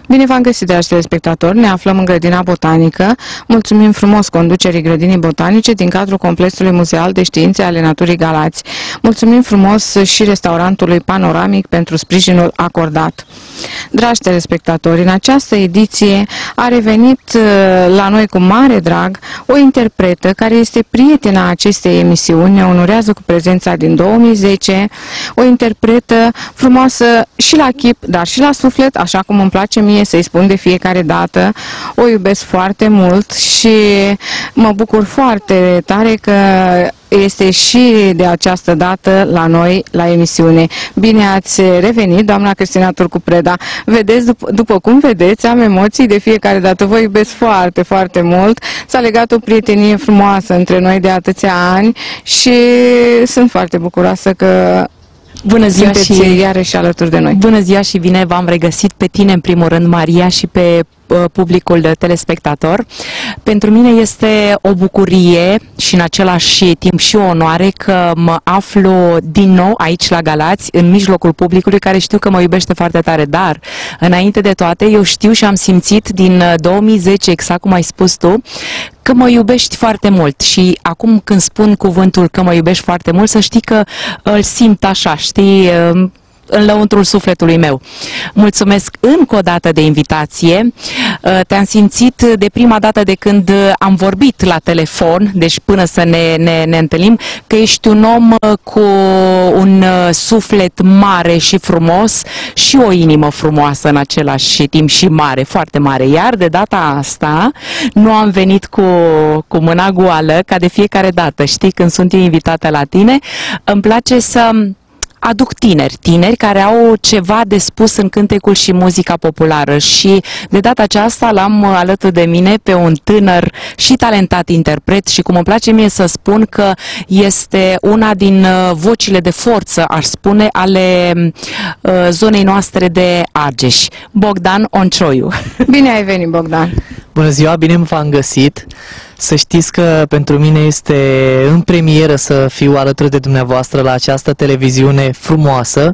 Bine v-am găsit, dragi telespectatori, ne aflăm în Grădina Botanică. Mulțumim frumos conducerii Grădinii Botanice din cadrul Complexului Muzeal de Științe ale Naturii Galați. Mulțumim frumos și restaurantului Panoramic pentru sprijinul acordat. Dragi telespectatori, în această ediție a revenit la noi cu mare drag o interpretă care este prietena acestei emisiuni, ne onorează cu prezența din 2010, o interpretă frumoasă și la chip, dar și la suflet, așa cum îmi place mie să-i spun de fiecare dată. O iubesc foarte mult și mă bucur foarte tare că este și de această dată la noi, la emisiune. Bine ați revenit, doamna Cristina Turcu Preda. Vedeți, după cum vedeți, am emoții de fiecare dată. Vă iubesc foarte, foarte mult. S-a legat o prietenie frumoasă între noi de atâția ani și sunt foarte bucuroasă că bună ziua sunteți iarăși alături de noi. Bună ziua și bine v-am regăsit pe tine în primul rând, Maria, și pe publicul de telespectator. Pentru mine este o bucurie și în același timp și o onoare că mă aflu din nou aici la Galați, în mijlocul publicului care știu că mă iubește foarte tare, dar înainte de toate eu știu și am simțit din 2010, exact cum ai spus tu, că mă iubești foarte mult și acum când spun cuvântul că mă iubești foarte mult, să știi că îl simt așa, știi, în lăuntrul sufletului meu. Mulțumesc încă o dată de invitație. Te-am simțit de prima dată de când am vorbit la telefon, deci până să ne întâlnim, că ești un om cu un suflet mare și frumos și o inimă frumoasă în același timp și mare, foarte mare. Iar de data asta nu am venit cu mâna goală, ca de fiecare dată. Știi, când sunt eu invitată la tine, îmi place să aduc tineri care au ceva de spus în cântecul și muzica populară și de data aceasta l-am alături de mine pe un tânăr și talentat interpret și cum îmi place mie să spun că este una din vocile de forță, aș spune, ale zonei noastre de Argeș, Bogdan Oncioiu. Bine ai venit, Bogdan! Bună ziua, bine v-am găsit! Să știți că pentru mine este în premieră să fiu alături de dumneavoastră la această televiziune frumoasă.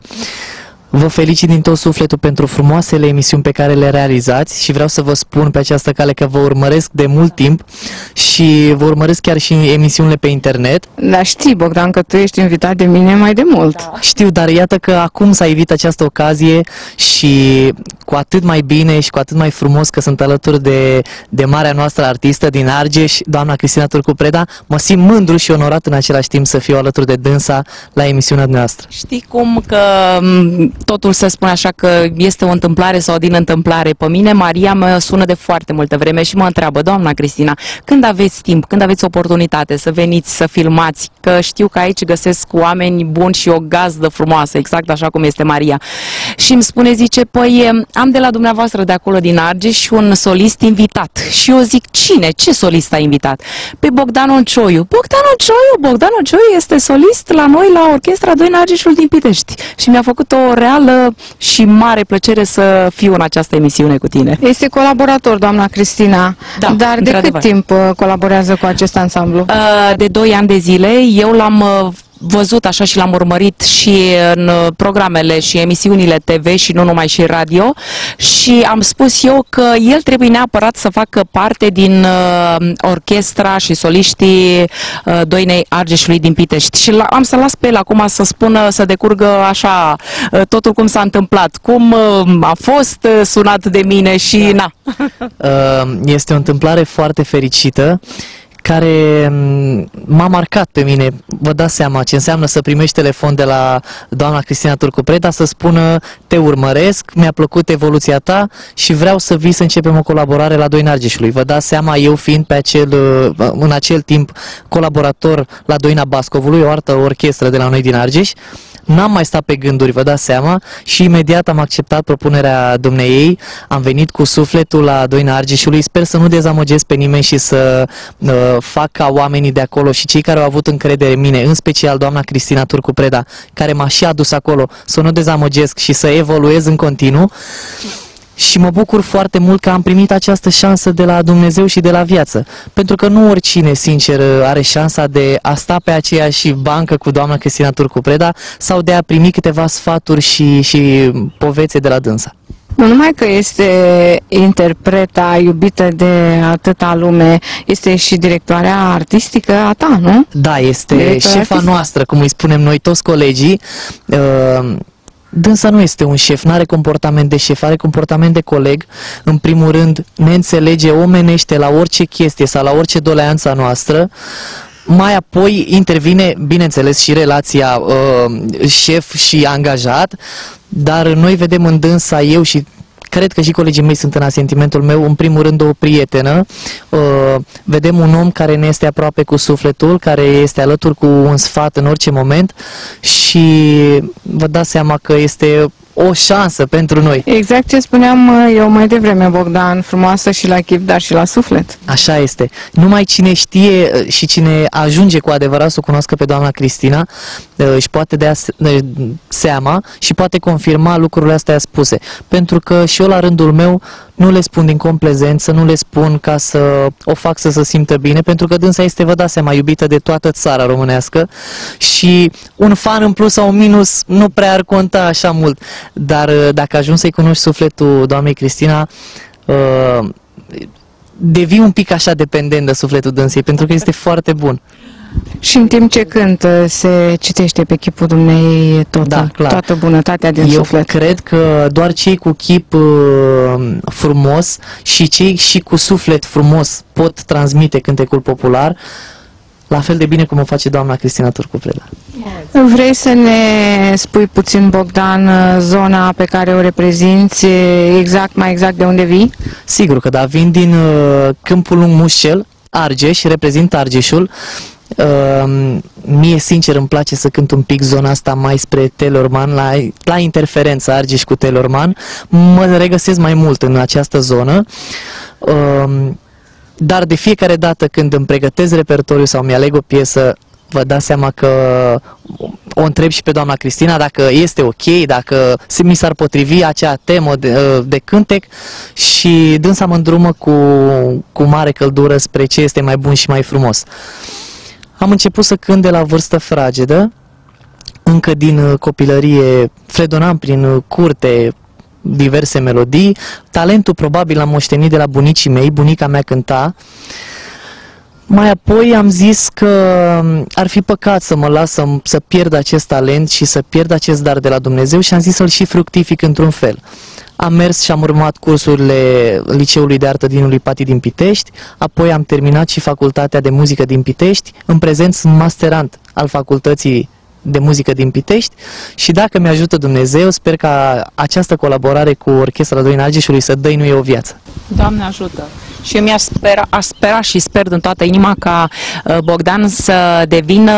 Vă felicit din tot sufletul pentru frumoasele emisiuni pe care le realizați și vreau să vă spun pe această cale că vă urmăresc de mult timp și vă urmăresc chiar și emisiunile pe internet. Dar știi, Bogdan, că tu ești invitat de mine mai de mult. Da. Știu, dar iată că acum s-a evit această ocazie și cu atât mai bine și cu atât mai frumos că sunt alături de marea noastră artistă din Argeș, doamna Cristina Turcu Preda. Mă simt mândru și onorat în același timp să fiu alături de dânsa la emisiunea noastră. Știi cum că totul se spune așa că este o întâmplare sau din întâmplare. Pe mine, Maria mă sună de foarte multă vreme și mă întreabă, doamna Cristina, când aveți timp, când aveți oportunitate să veniți să filmați, că știu că aici găsesc oameni buni și o gazdă frumoasă, exact așa cum este Maria. Și îmi spune, zice, păi am de la dumneavoastră de acolo din Argeș un solist invitat. Și eu zic, cine? Ce solist a invitat? Pe Bogdan Oncioiu. Bogdan Oncioiu este solist la noi la Orchestra 2 în Argeșul din Pitești. Și mi-a făcut o reală și mare plăcere să fiu în această emisiune cu tine. Este colaborator, doamna Cristina, da, dar de cât timp colaborează cu acest ansamblu? De 2 ani de zile. Eu l-am văzut așa și l-am urmărit și în programele și emisiunile TV și nu numai și radio și am spus eu că el trebuie neapărat să facă parte din orchestra și soliștii Doinei Argeșului din Pitești și am să las pe el acum să spună, să decurgă așa totul cum s-a întâmplat, cum a fost sunat de mine și na. Este o întâmplare foarte fericită care m-a marcat pe mine. Vă dați seama ce înseamnă să primești telefon de la doamna Cristina Turcu Preda să spună te urmăresc, mi-a plăcut evoluția ta și vreau să vii să începem o colaborare la Doina Argeșului. Vă dați seama, eu fiind în acel timp colaborator la Doina Bascovului, o altă orchestră de la noi din Argeș, n-am mai stat pe gânduri, vă dați seama, și imediat am acceptat propunerea dumneiei, am venit cu sufletul la Doina Argeșului, sper să nu dezamăgesc pe nimeni și să fac ca oamenii de acolo și cei care au avut încredere în mine, în special doamna Cristina Turcu Preda, care m-a și adus acolo, să nu dezamăgesc și să evoluez în continuu. Și mă bucur foarte mult că am primit această șansă de la Dumnezeu și de la viață. Pentru că nu oricine, sincer, are șansa de a sta pe aceeași bancă cu doamna Cristina Turcu Preda sau de a primi câteva sfaturi și povețe de la dânsa. Nu numai că este interpreta iubită de atâta lume, este și directoarea artistică a ta, nu? Da, este șefa noastră, cum îi spunem noi toți colegii. Dânsa nu este un șef, nu are comportament de șef, are comportament de coleg. În primul rând, ne înțelege omenește la orice chestie sau la orice doleanță noastră. Mai apoi intervine, bineînțeles, și relația șef și angajat, dar noi vedem în dânsa, eu și cred că și colegii mei sunt în asentimentul meu, în primul rând o prietenă, vedem un om care ne este aproape cu sufletul, care este alături cu un sfat în orice moment și vă dați seama că este o șansă pentru noi. Exact ce spuneam eu mai devreme, Bogdan, frumoasă și la chip, dar și la suflet. Așa este. Numai cine știe și cine ajunge cu adevărat să o cunoască pe doamna Cristina își poate dea seama și poate confirma lucrurile astea spuse. Pentru că și eu la rândul meu nu le spun din complezență, nu le spun ca să o fac să se simtă bine, pentru că dânsa este, vă dați seama, iubită de toată țara românească și un fan în plus sau un minus nu prea ar conta așa mult. Dar dacă ajungi să-i cunoști sufletul doamnei Cristina, devii un pic așa dependent de sufletul dânsei, pentru că este foarte bun. Și în timp ce cântă se citește pe chipul dumnei toată bunătatea din suflet. Eu cred că doar cei cu chip frumos și cei și cu suflet frumos pot transmite cântecul popular la fel de bine cum o face doamna Cristina Turcu Preda. Vrei să ne spui puțin, Bogdan, zona pe care o reprezinți, mai exact de unde vii? Sigur că da, vin din Câmpul Lung Mușcel, Argeș, reprezint Argeșul. Mie sincer îmi place să cânt un pic zona asta mai spre Telorman, la interferență Argeș cu Telorman. Mă regăsesc mai mult în această zonă, dar de fiecare dată când îmi pregătesc repertoriu sau mi-aleg o piesă, vă dați seama că o întreb și pe doamna Cristina dacă este ok, dacă mi s-ar potrivi acea temă de cântec și dânsa mă îndrumă cu mare căldură spre ce este mai bun și mai frumos. Am început să cânt de la vârstă fragedă, încă din copilărie fredonam prin curte diverse melodii, talentul probabil l-am moștenit de la bunicii mei, bunica mea cânta. Mai apoi am zis că ar fi păcat să mă las să pierd acest talent și să pierd acest dar de la Dumnezeu și am zis să-l și fructific într-un fel. Am mers și am urmat cursurile Liceului de Artă Dinului Pati din Pitești, apoi am terminat și Facultatea de Muzică din Pitești, în prezent sunt masterand al Facultății de Muzică din Pitești și dacă mi-ajută Dumnezeu, sper ca această colaborare cu Orchestra Doina Argeșului să dăinuie o viață. Doamne ajută! Și eu mi-aș spera și sper din toată inima ca Bogdan să devină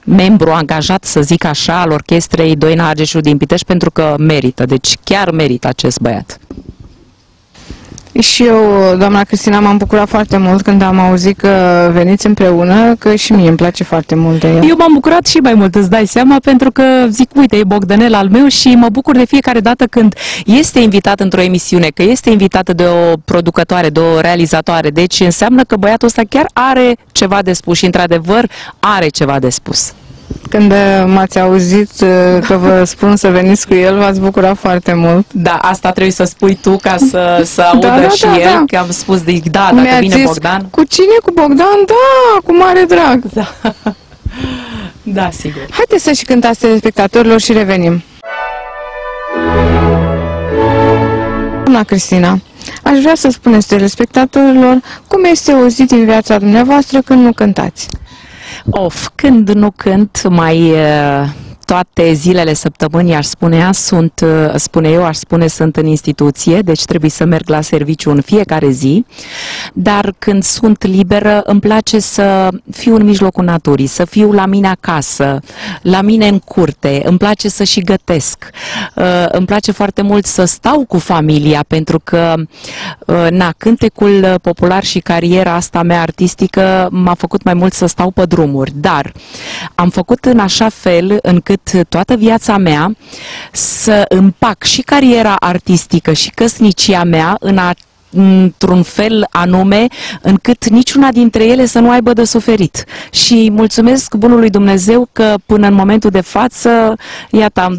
membru angajat, să zic așa, al Orchestrei Doina Argeșului din Pitești, pentru că merită, deci chiar merită acest băiat. Și eu, doamna Cristina, m-am bucurat foarte mult când am auzit că veniți împreună, că și mie îmi place foarte mult de el. Eu m-am bucurat și mai mult, îți dai seama, pentru că zic, uite, e Bogdanel al meu și mă bucur de fiecare dată când este invitat într-o emisiune, că este invitată de o producătoare, de o realizatoare, deci înseamnă că băiatul ăsta chiar are ceva de spus și, într-adevăr, are ceva de spus. Când m-ați auzit că vă spun să veniți cu el, v-ați bucurat foarte mult. Da, asta trebuie să spui tu ca să audă și el, că am spus, dacă vine zis, Bogdan. Cu cine? Cu Bogdan? Da, cu mare drag. Da, da, sigur. Haideți să și cântați telespectatorilor și revenim. Doamna Cristina, aș vrea să spuneți telespectatorilor cum este o zi din viața dumneavoastră când nu cântați. Când nu cânt, toate zilele săptămânii, aș spune, sunt în instituție, deci trebuie să merg la serviciu în fiecare zi, dar când sunt liberă, îmi place să fiu în mijlocul naturii, să fiu la mine acasă, la mine în curte, îmi place să și gătesc, îmi place foarte mult să stau cu familia, pentru că cântecul popular și cariera asta mea artistică m-a făcut mai mult să stau pe drumuri, dar am făcut în așa fel încât toată viața mea să împac și cariera artistică și căsnicia mea într-un fel anume, încât niciuna dintre ele să nu aibă de suferit. Și mulțumesc bunului Dumnezeu că până în momentul de față, iată, am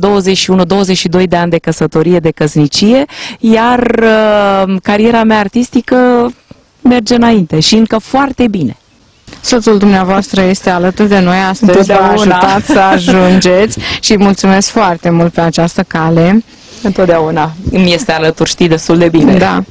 21-22 de ani de căsătorie, de căsnicie, iar cariera mea artistică merge înainte și încă foarte bine. Soțul dumneavoastră este alături de noi astăzi, v-a ajutat să ajungeți și mulțumesc foarte mult pe această cale. Întotdeauna îmi este alături, știi destul de bine. Da.